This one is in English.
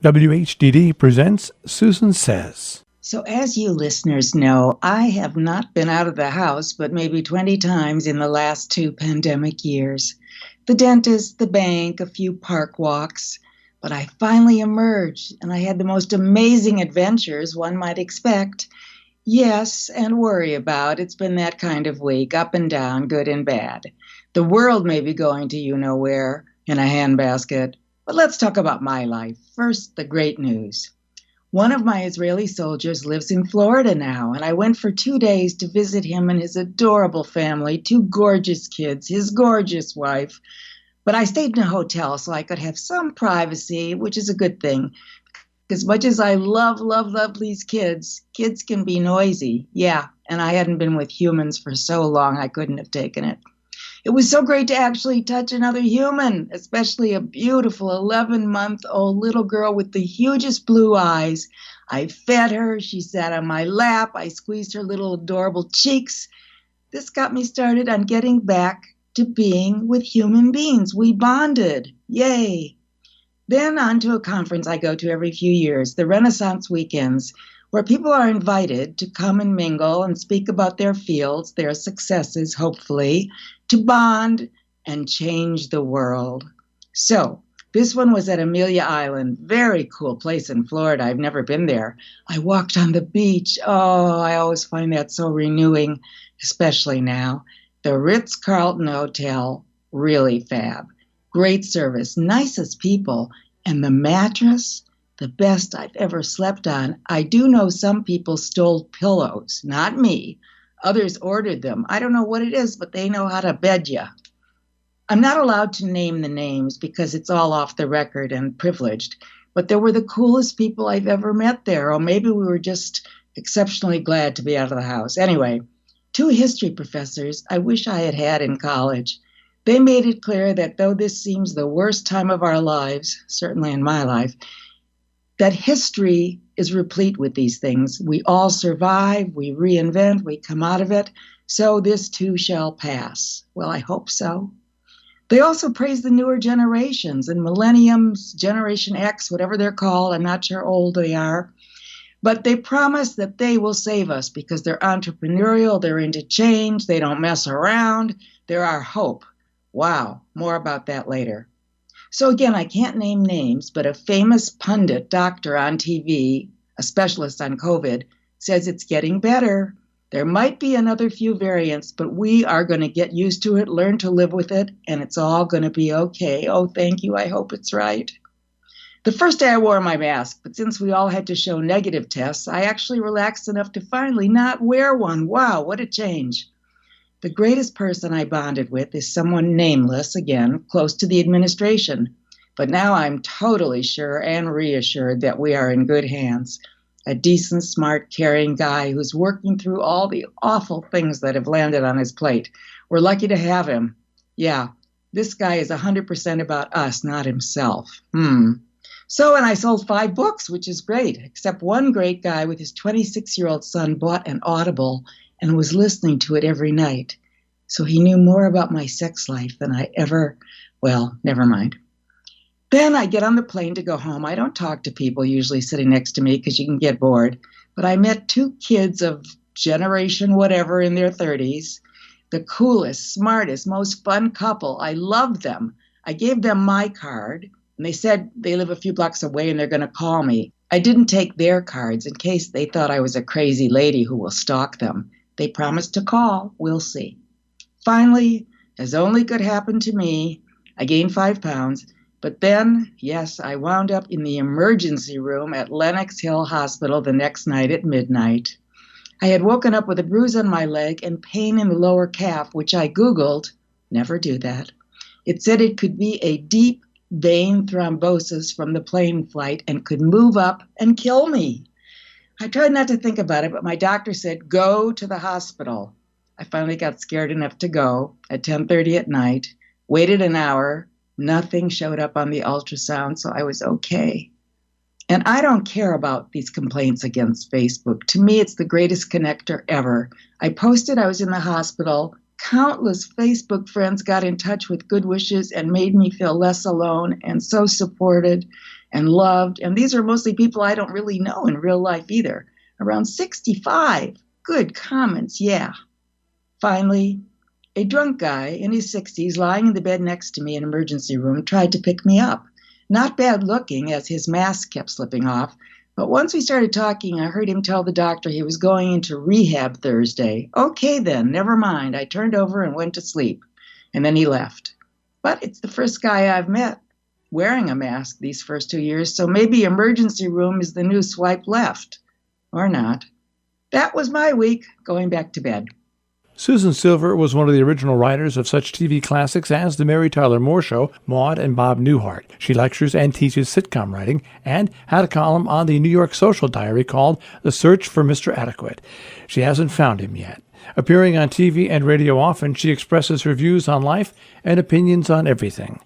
WHDD presents Susan Says. So as you listeners know, I have not been out of the house but maybe 20 times in the last 2 pandemic years. The dentist, the bank, a few park walks. But I finally emerged, and I had the most amazing adventures one might expect. Yes, and worry about. It's been that kind of week, up and down, good and bad. The world may be going to you-know-where in a handbasket. But let's talk about my life. First, the great news. One of my Israeli soldiers lives in Florida now, and I went for 2 days to visit him and his adorable family, 2 gorgeous kids, his gorgeous wife. But I stayed in a hotel so I could have some privacy, which is a good thing. As much as I love these kids can be noisy. Yeah, and I hadn't been with humans for so long I couldn't have taken it. It was so great to actually touch another human, especially a beautiful 11-month-old little girl with the hugest blue eyes. I fed her. She sat on my lap. I squeezed her little adorable cheeks. This got me started on getting back to being with human beings. We bonded. Yay. Then on to a conference I go to every few years, the Renaissance Weekends, where people are invited to come and mingle and speak about their fields, their successes, hopefully, to bond and change the world. So this one was at Amelia Island, very cool place in Florida. I've never been there. I walked on the beach. Oh, I always find that so renewing, especially now. The Ritz-Carlton Hotel, really fab. Great service, nicest people, and the mattress, the best I've ever slept on. I do know some people stole pillows, not me. Others ordered them. I don't know what it is, but they know how to bed you. I'm not allowed to name the names because it's all off the record and privileged, but there were the coolest people I've ever met there, or maybe we were just exceptionally glad to be out of the house. Anyway, 2 history professors I wish I had had in college. They made it clear that though this seems the worst time of our lives, certainly in my life, that history is replete with these things. We all survive, we reinvent, we come out of it, so this too shall pass. Well, I hope so. They also praise the newer generations and millenniums, Generation X, whatever they're called. I'm not sure how old they are. But they promise that they will save us because they're entrepreneurial, they're into change, they don't mess around, they're our hope. Wow, more about that later. So again, I can't name names, but a famous pundit doctor on TV, a specialist on COVID, says it's getting better. There might be another few variants, but we are going to get used to it, learn to live with it, and it's all going to be okay. Oh, thank you. I hope it's right. The first day I wore my mask, but since we all had to show negative tests, I actually relaxed enough to finally not wear one. Wow, what a change. The greatest person I bonded with is someone nameless, again, close to the administration. But now I'm totally sure and reassured that we are in good hands. A decent, smart, caring guy who's working through all the awful things that have landed on his plate. We're lucky to have him. Yeah, this guy is 100% about us, not himself. So, and I sold 5 books, which is great, except one great guy with his 26-year-old son bought an Audible and was listening to it every night. So he knew more about my sex life than I ever, well, never mind. Then I get on the plane to go home. I don't talk to people usually sitting next to me because you can get bored. But I met 2 kids of generation whatever in their 30s. The coolest, smartest, most fun couple. I loved them. I gave them my card, and they said they live a few blocks away and they're going to call me. I didn't take their cards in case they thought I was a crazy lady who will stalk them. They promised to call. We'll see. Finally, as only could happen to me, I gained 5 pounds. But then, yes, I wound up in the emergency room at Lenox Hill Hospital the next night at midnight. I had woken up with a bruise on my leg and pain in the lower calf, which I Googled. Never do that. It said it could be a deep vein thrombosis from the plane flight and could move up and kill me. I tried not to think about it, but my doctor said, go to the hospital. I finally got scared enough to go at 10:30 at night, waited an hour. Nothing showed up on the ultrasound, so I was okay. And I don't care about these complaints against Facebook. To me, it's the greatest connector ever. I posted I was in the hospital. Countless Facebook friends got in touch with good wishes and made me feel less alone and so supported. and loved, and these are mostly people I don't really know in real life either. Around 65. Good comments, yeah. Finally, a drunk guy in his 60s lying in the bed next to me in an emergency room tried to pick me up. Not bad looking, as his mask kept slipping off, but once we started talking, I heard him tell the doctor he was going into rehab Thursday. Okay then, never mind. I turned over and went to sleep, and then he left. But it's the first guy I've met wearing a mask these first 2 years, so maybe emergency room is the new swipe left. Or not. That was my week, going back to bed. Susan Silver was one of the original writers of such TV classics as The Mary Tyler Moore Show, Maude, and Bob Newhart. She lectures and teaches sitcom writing and had a column on the New York Social Diary called The Search for Mr. Adequate. She hasn't found him yet. Appearing on TV and radio often, she expresses her views on life and opinions on everything.